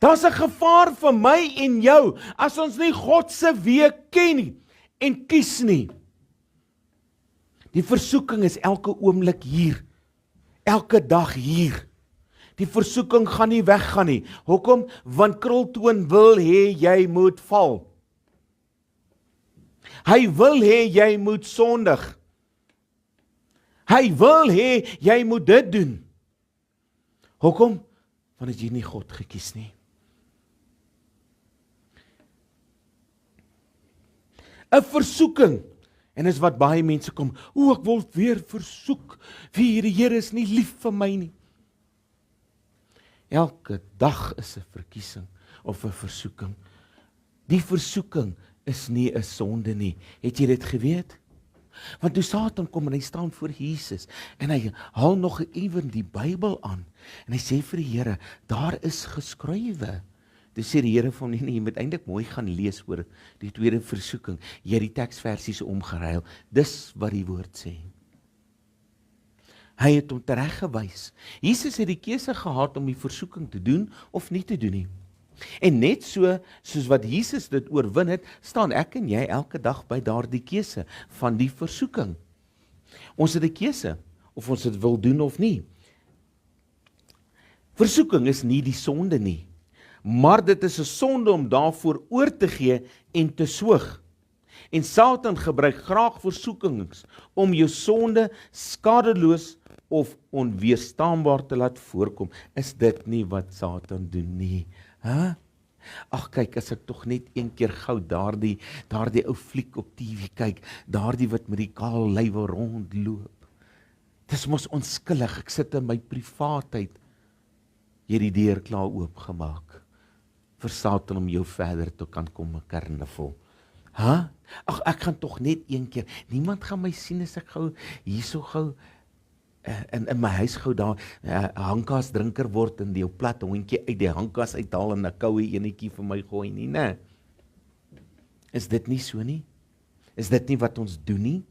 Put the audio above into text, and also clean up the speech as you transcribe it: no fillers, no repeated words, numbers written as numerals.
Daar's 'n gevaar vir my en jou, as ons nie God se weë ken nie, en kies nie. Die versoeking is elke oomblik hier, elke dag hier. Die versoeking gaan nie weggaan nie. Hoekom? Want Krultoon wil hê jy moet val. Hy wil hê jy moet sondig. Hy wil hê jy moet dit doen. Hoekom? Want jy nie God gekies nie. 'n Versoeking. En is wat baie mense kom, ek wil weer versoek, die Here is nie lief vir my nie. Elke dag is 'n verkiesing of 'n versoeking. Die versoeking is nie 'n sonde nie. Het jy dit geweet? Want toe Satan kom en hy staan voor Jesus en hy haal nog ewen die Bybel aan en hy sê vir die Here, daar is geskrywe. Toe sê die Here van nee, jy moet eintlik mooi gaan lees oor die tweede versoeking. Jy het die teksversies omgeruil. Dis wat die woord sê. Hy het hom tereggewys. Jesus het die keuse gehad om die versoeking te doen of nie te doen nie. En net soos wat Jesus dit oorwin het, staan ek en jy elke dag by daardie keuse van die versoeking. Ons het 'n keuse of ons dit wil doen of nie. Versoeking is nie die sonde nie, maar dit is 'n sonde om daarvoor oor te gee en te soog. En Satan gebruik graag versoekings om jou sonde skadeloos of onweerstaanbaar te laat voorkom. Is dit nie wat Satan doen nie? Ag kyk, as ek tog net een keer gou daardie ou fliek op TV kyk, daardie wat met die kaal lywe rondloop. Dis mos onskuldig, ek sit in my privaatheid. Jy het die deur klaar oopgemaak vir Satan om jou verder te kan kom karnaval. Ag, ek gaan tog net een keer. Niemand gaan my sien as ek gou hierso gou in my huis gou daar handkas drinker word en die plat hondjie uit die handkas uithaal en 'n koue enetjie vir my gooi nie, né? Is dit nie so nie? Is dit nie wat ons doen nie?